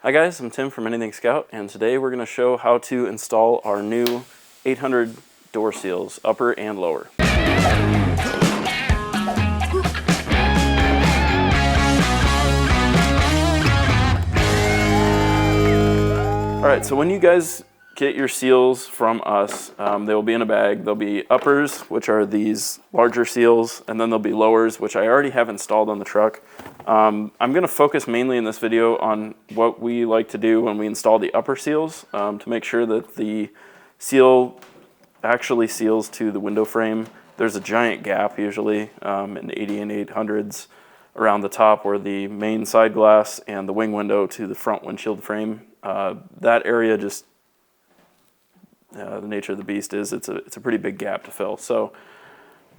Hi guys, I'm Tim from Anything Scout, and today we're going to show how to install our new 800 door seals, upper and lower. Alright, so when you guys get your seals from us, they will be in a bag. There'll be uppers, which are these larger seals, and then there'll be lowers, which I already have installed on the truck. I'm going to focus mainly in this video on what we like to do when we install the upper seals to make sure that the seal actually seals to the window frame. There's a giant gap usually in 80 and 800s around the top where the main side glass and the wing window to the front windshield frame. That area just, the nature of the beast is it's a pretty big gap to fill. So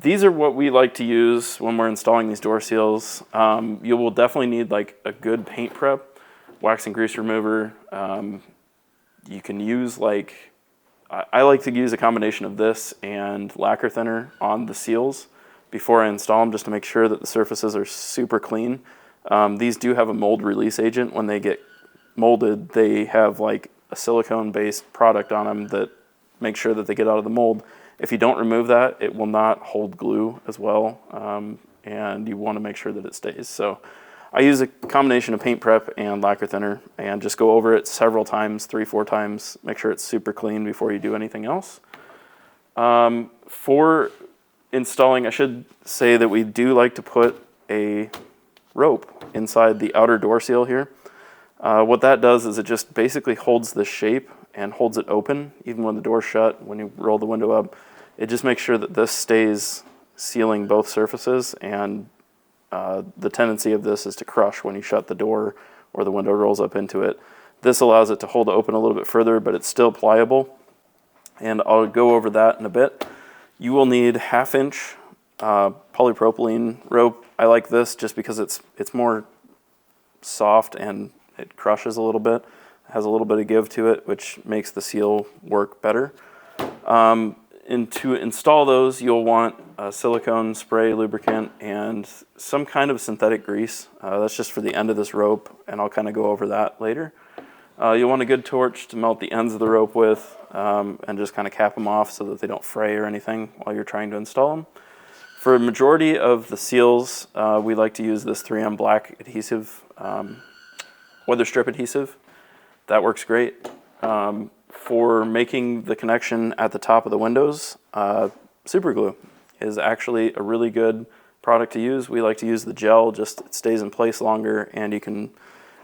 these are what we like to use when we're installing these door seals. You will definitely need like a good paint prep, wax and grease remover. You can use like, I like to use a combination of this and lacquer thinner on the seals before I install them, just to make sure that the surfaces are super clean. These do have a mold release agent. When they get molded, they have like a silicone based product on them that makes sure that they get out of the mold. If you don't remove that, it will not hold glue as well, and you want to make sure that it stays. So I use a combination of paint prep and lacquer thinner and just go over it several times, 3-4 times, make sure it's super clean before you do anything else. For installing, I should say that we do like to put a rope inside the outer door seal here. What that does is it just basically holds the shape and holds it open even when the door's shut. When you roll the window up, it just makes sure that this stays sealing both surfaces, and the tendency of this is to crush when you shut the door or the window rolls up into it. This allows it to hold open a little bit further, but it's still pliable, and I'll go over that in a bit. You will need 1/2 inch polypropylene rope. I like this just because it's more soft and it crushes a little bit, has a little bit of give to it, which makes the seal work better. And to install those, you'll want a silicone spray lubricant and some kind of synthetic grease. That's just for the end of this rope, and I'll kind of go over that later. You'll want a good torch to melt the ends of the rope with, and just kind of cap them off so that they don't fray or anything while you're trying to install them. For a majority of the seals, we like to use this 3M black adhesive, weather strip adhesive. That works great. For making the connection at the top of the windows, super glue is actually a really good product to use. We like to use the gel, just it stays in place longer, and you can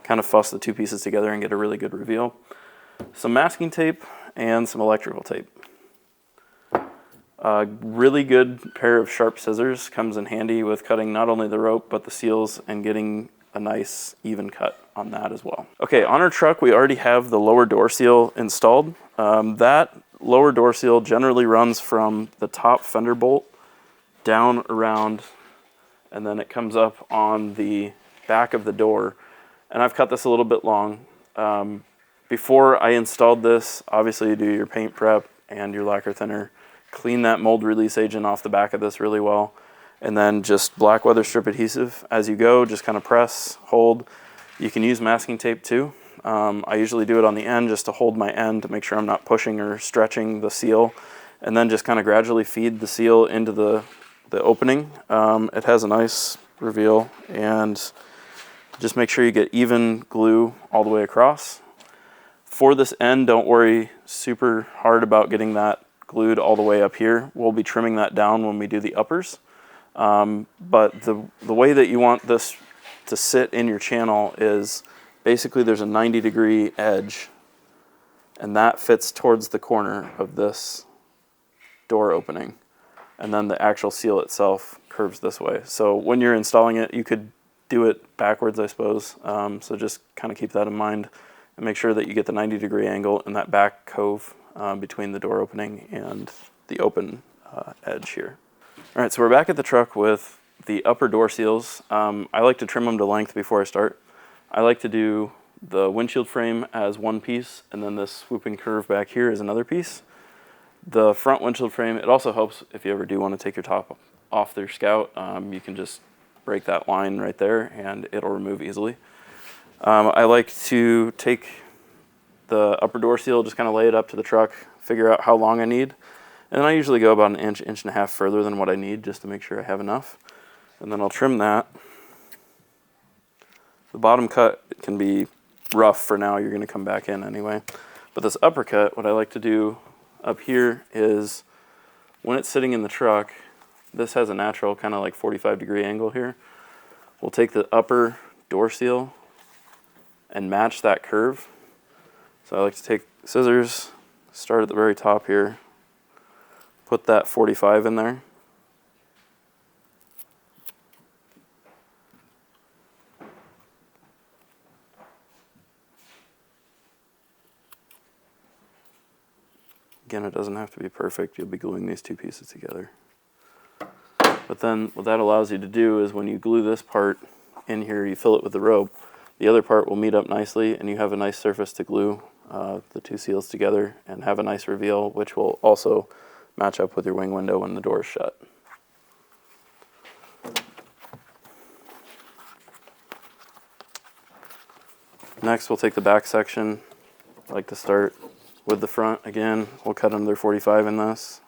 kind of fuss the two pieces together and get a really good reveal. Some masking tape and some electrical tape. A really good pair of sharp scissors comes in handy with cutting not only the rope but the seals and getting a nice even cut on that as well. Okay, on our truck we already have the lower door seal installed. That lower door seal generally runs from the top fender bolt down around, and then it comes up on the back of the door. And I've cut this a little bit long. Before I installed this, obviously you do your paint prep and your lacquer thinner, clean that mold release agent off the back of this really well, and then just black weather strip adhesive as you go, just kind of press, hold. You can use masking tape too. I usually do it on the end just to hold my end to make sure I'm not pushing or stretching the seal, and then just kind of gradually feed the seal into the opening. It has a nice reveal, and just make sure you get even glue all the way across. For this end, don't worry super hard about getting that glued all the way up here. We'll be trimming that down when we do the uppers. But the way that you want this to sit in your channel is basically there's a 90-degree edge, and that fits towards the corner of this door opening, and then the actual seal itself curves this way. So when you're installing it, you could do it backwards, I suppose. So just kind of keep that in mind and make sure that you get the 90-degree angle in that back cove between the door opening and the open edge here. All right, so we're back at the truck with the upper door seals. I like to trim them to length before I start. I like to do the windshield frame as one piece, and then this swooping curve back here is another piece. The front windshield frame, it also helps if you ever do want to take your top off their Scout. You can just break that line right there and it'll remove easily. I like to take the upper door seal, just kind of lay it up to the truck, figure out how long I need. And then I usually go about an inch, inch and a half further than what I need just to make sure I have enough. And then I'll trim that. The bottom cut can be rough for now, you're going to come back in anyway. But this upper cut, what I like to do up here is when it's sitting in the truck, this has a natural kind of like 45-degree angle here. We'll take the upper door seal and match that curve. So I like to take scissors, start at the very top here, put that 45 in there. Again, it doesn't have to be perfect. You'll be gluing these two pieces together. But then what that allows you to do is when you glue this part in here, you fill it with the rope, the other part will meet up nicely and you have a nice surface to glue the two seals together and have a nice reveal, which will also match up with your wing window when the door is shut. Next, we'll take the back section. I like to start with the front. Again, we'll cut another 45 in this.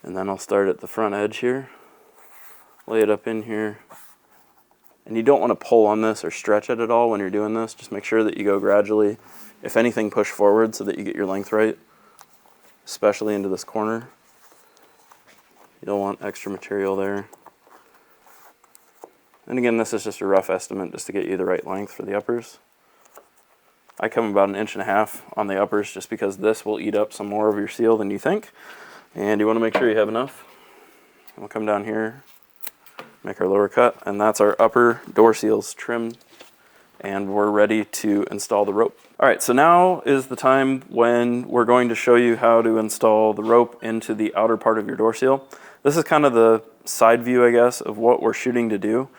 And then I'll start at the front edge here, lay it up in here. And you don't want to pull on this or stretch it at all when you're doing this. Just make sure that you go gradually, if anything, push forward so that you get your length right, especially into this corner. You don't want extra material there. And again, this is just a rough estimate just to get you the right length for the uppers. I come about an inch and a half on the uppers just because this will eat up some more of your seal than you think. And you want to make sure you have enough. We'll come down here, make our lower cut, and that's our upper door seals trimmed, and we're ready to install the rope. All right, so now is the time when we're going to show you how to install the rope into the outer part of your door seal. This is kind of the side view, I guess, of what we're shooting to do.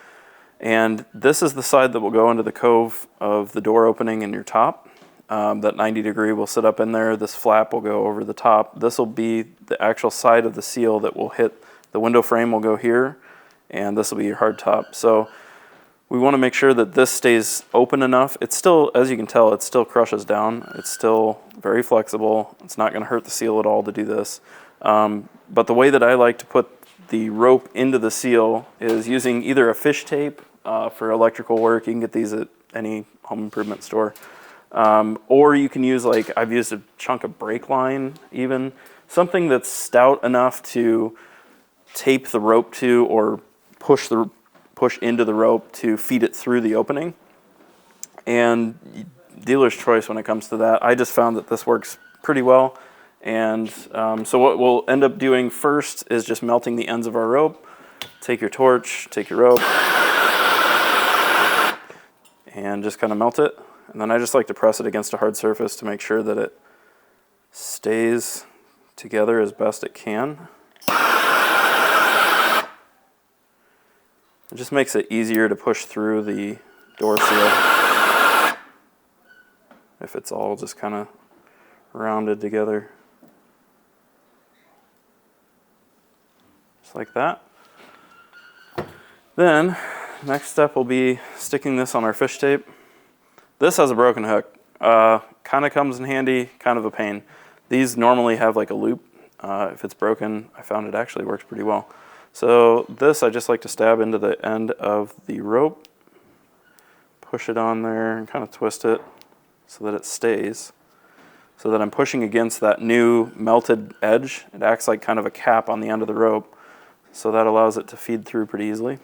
And this is the side that will go into the cove of the door opening in your top. That 90-degree will sit up in there. This flap will go over the top. This will be the actual side of the seal that will hit. The window frame will go here, and this will be your hard top. So we want to make sure that this stays open enough. It's still, as you can tell, it still crushes down. It's still very flexible. It's not going to hurt the seal at all to do this. But the way that I like to put the rope into the seal is using either a fish tape for electrical work. You can get these at any home improvement store. Or you can use, like, I've used a chunk of brake line even, something that's stout enough to tape the rope to or push into the rope to feed it through the opening. And dealer's choice when it comes to that. I just found that this works pretty well. And so what we'll end up doing first is just melting the ends of our rope. Take your torch, take your rope, and just kind of melt it. And then I just like to press it against a hard surface to make sure that it stays together as best it can. It just makes it easier to push through the door seal if it's all just kind of rounded together. Just like that. Then, next step will be sticking this on our fish tape. This has a broken hook. Kind of comes in handy, kind of a pain. These normally have like a loop. If it's broken, I found it actually works pretty well. So this I just like to stab into the end of the rope, push it on there and kind of twist it so that it stays. So that I'm pushing against that new melted edge. It acts like kind of a cap on the end of the rope. So that allows it to feed through pretty easily.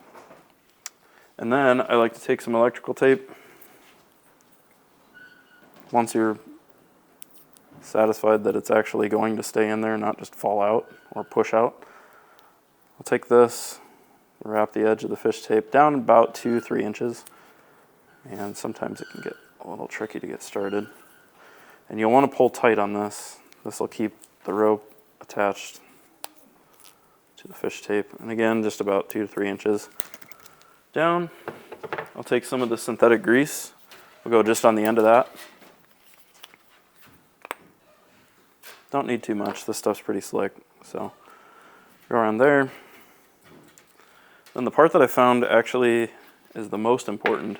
And then I like to take some electrical tape. Once you're satisfied that it's actually going to stay in there, not just fall out or push out, I'll take this, wrap the edge of the fish tape down about 2-3 inches. And sometimes it can get a little tricky to get started. And you'll want to pull tight on this. This will keep the rope attached to the fish tape. And again, just about 2 to 3 inches. down. I'll take some of the synthetic grease. We'll go just on the end of that. Don't need too much. This stuff's pretty slick, so go around there. Then the part that I found actually is the most important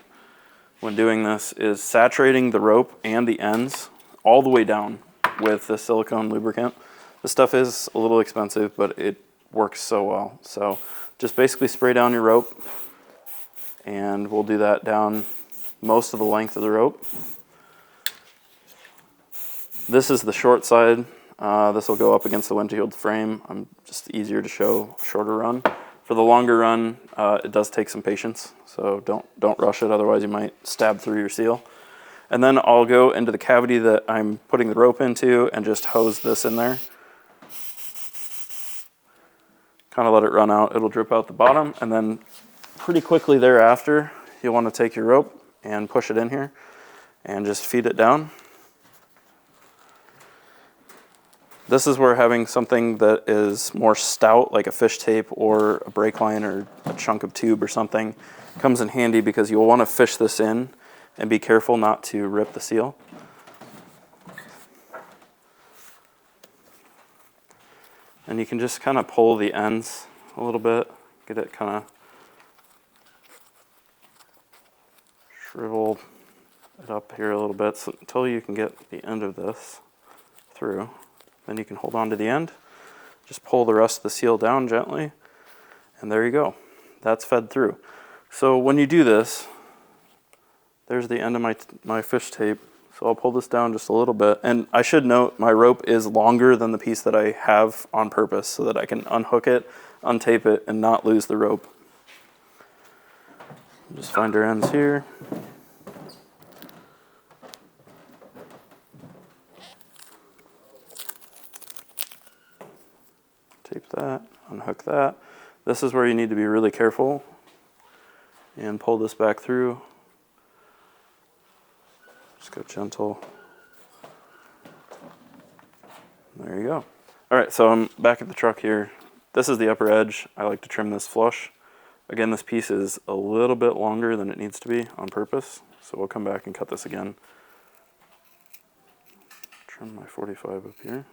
when doing this is saturating the rope and the ends all the way down with the silicone lubricant. This stuff is a little expensive, but it works so well. So just basically spray down your rope, and we'll do that down most of the length of the rope. This is the short side. This will go up against the windshield frame. Just easier to show a shorter run. For the longer run, it does take some patience, so don't rush it, otherwise you might stab through your seal. And then I'll go into the cavity that I'm putting the rope into and just hose this in there. Kind of let it run out. It'll drip out the bottom, and then pretty quickly thereafter, you'll want to take your rope and push it in here and just feed it down. This is where having something that is more stout, like a fish tape or a brake line or a chunk of tube or something, comes in handy, because you'll want to fish this in and be careful not to rip the seal. And you can just kind of pull the ends a little bit, get it kind of shrivel it up here a little bit, so until you can get the end of this through. Then you can hold on to the end, just pull the rest of the seal down gently, and there you go. That's fed through. So when you do this, there's the end of my fish tape. So I'll pull this down just a little bit. And I should note, my rope is longer than the piece that I have on purpose, so that I can unhook it, untape it, and not lose the rope. Just find our ends here. Tape that, unhook that. This is where you need to be really careful and pull this back through. Just go gentle. There you go. All right, so I'm back at the truck here. This is the upper edge. I like to trim this flush. Again, this piece is a little bit longer than it needs to be on purpose, so we'll come back and cut this again. Trim my 45 up here.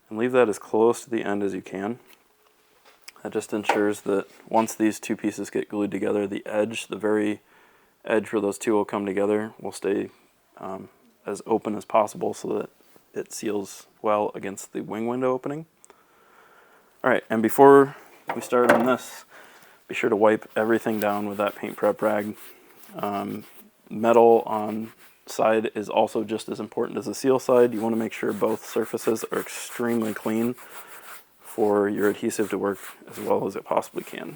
And leave that as close to the end as you can. That just ensures that once these two pieces get glued together, the edge, the very edge where those two will come together, will stay as open as possible, so that it seals well against the wing window opening. All right, and before we start on this, be sure to wipe everything down with that paint prep rag. Metal on side is also just as important as the seal side. You want to make sure both surfaces are extremely clean for your adhesive to work as well as it possibly can.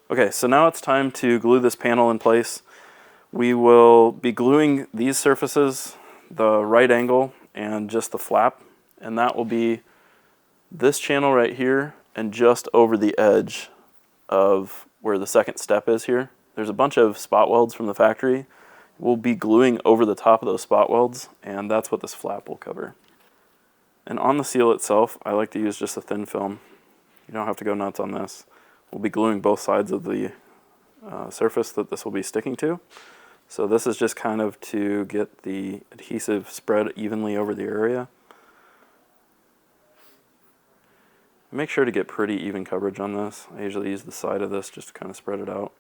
Okay, so now it's time to glue this panel in place. We will be gluing these surfaces, the right angle and just the flap, and that will be this channel right here and just over the edge of where the second step is here. There's a bunch of spot welds from the factory. We'll be gluing over the top of those spot welds, and that's what this flap will cover. And on the seal itself, I like to use just a thin film. You don't have to go nuts on this. We'll be gluing both sides of the surface that this will be sticking to. So this is just kind of to get the adhesive spread evenly over the area. Make sure to get pretty even coverage on this. I usually use the side of this just to kind of spread it out.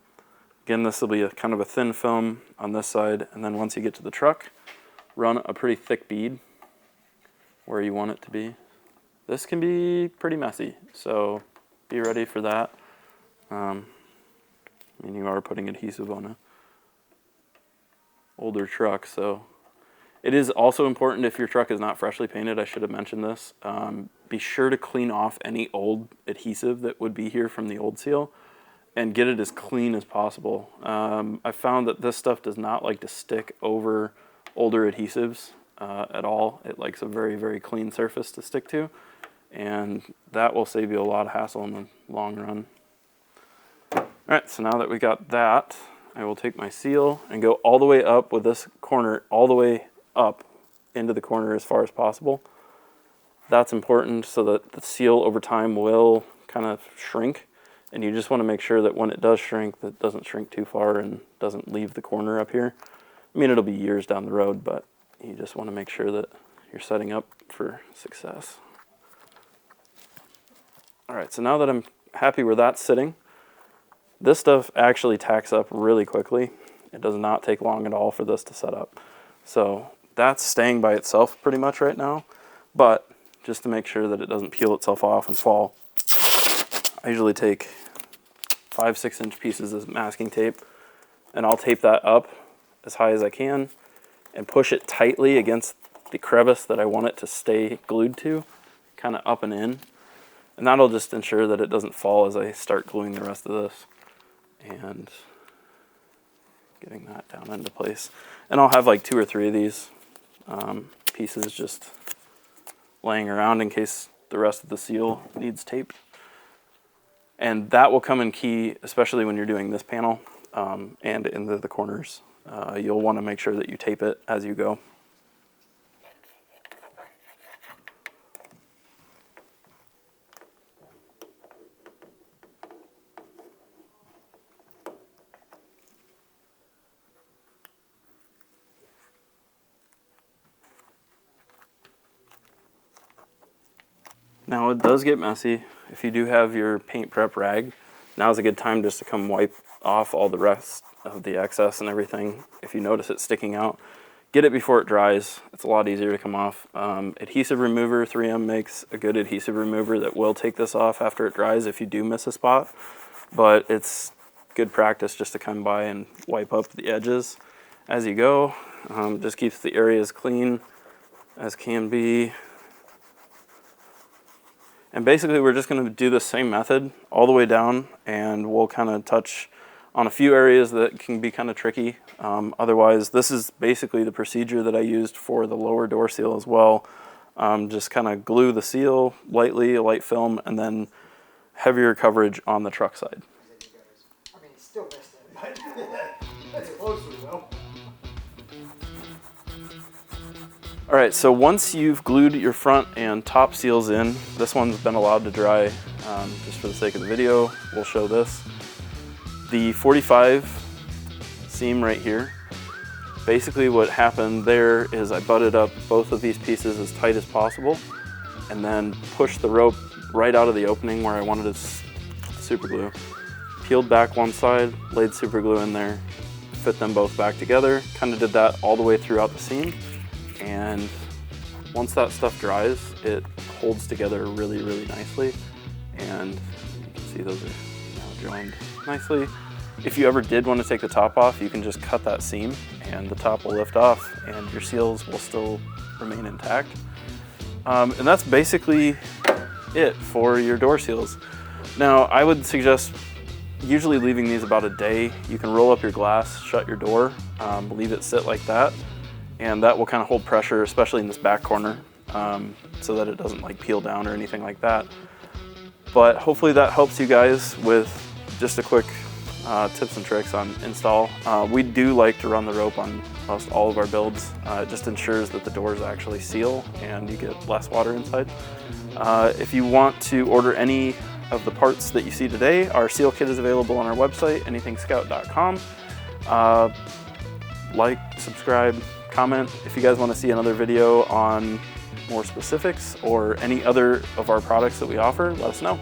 Again, this will be a kind of a thin film on this side, and then once you get to the truck, run a pretty thick bead where you want it to be. This can be pretty messy, so be ready for that. I mean, you are putting adhesive on a older truck, so it is also important, if your truck is not freshly painted, I should have mentioned this, be sure to clean off any old adhesive that would be here from the old seal and get it as clean as possible. I found that this stuff does not like to stick over older adhesives at all. It likes a very, very clean surface to stick to, and that will save you a lot of hassle in the long run. All right, so now that we got that, I will take my seal and go all the way up with this corner, all the way up into the corner as far as possible. That's important so that the seal over time will kind of shrink, and you just want to make sure that when it does shrink, that it doesn't shrink too far and doesn't leave the corner up here. I mean, it'll be years down the road, but you just want to make sure that you're setting up for success. All right, so now that I'm happy where that's sitting, this stuff actually tacks up really quickly. It does not take long at all for this to set up. So that's staying by itself pretty much right now, but just to make sure that it doesn't peel itself off and fall, I usually take 5-6 inch pieces of masking tape, and I'll tape that up as high as I can and push it tightly against the crevice that I want it to stay glued to, kind of up and in. And that'll just ensure that it doesn't fall as I start gluing the rest of this. And getting that down into place. And I'll have like 2 or 3 of these pieces just laying around in case the rest of the seal needs taped. And that will come in key, especially when you're doing this panel and into the corners. You'll want to make sure that you tape it as you go. Now it does get messy. If you do have your paint prep rag, now's a good time just to come wipe off all the rest of the excess and everything. If you notice it sticking out, get it before it dries. It's a lot easier to come off. Adhesive remover, 3M makes a good adhesive remover that will take this off after it dries if you do miss a spot. But it's good practice just to come by and wipe up the edges as you go. Just keeps the areas clean as can be. And basically we're just going to do the same method all the way down, and we'll kind of touch on a few areas that can be kind of tricky. Otherwise, this is basically the procedure that I used for the lower door seal as well. Just kind of glue the seal lightly, a light film, and then heavier coverage on the truck side. I mean, still missed it, but that's closer though. All right, so once you've glued your front and top seals in, this one's been allowed to dry. Just for the sake of the video, we'll show this. The 45 seam right here, basically what happened there is I butted up both of these pieces as tight as possible and then pushed the rope right out of the opening where I wanted to super glue. Peeled back one side, laid super glue in there, fit them both back together, kind of did that all the way throughout the seam. And once that stuff dries, it holds together really, really nicely. And you can see those are now joined nicely. If you ever did want to take the top off, you can just cut that seam and the top will lift off and your seals will still remain intact. And that's basically it for your door seals. Now, I would suggest usually leaving these about a day. You can roll up your glass, shut your door, leave it sit like that. And that will kind of hold pressure, especially in this back corner, so that it doesn't like peel down or anything like that. But hopefully that helps you guys with just a quick tips and tricks on install. We do like to run the rope on most all of our builds. It just ensures that the doors actually seal and you get less water inside. If you want to order any of the parts that you see today, our seal kit is available on our website, anythingscout.com. Like, subscribe, comment. If you guys want to see another video on more specifics or any other of our products that we offer, let us know.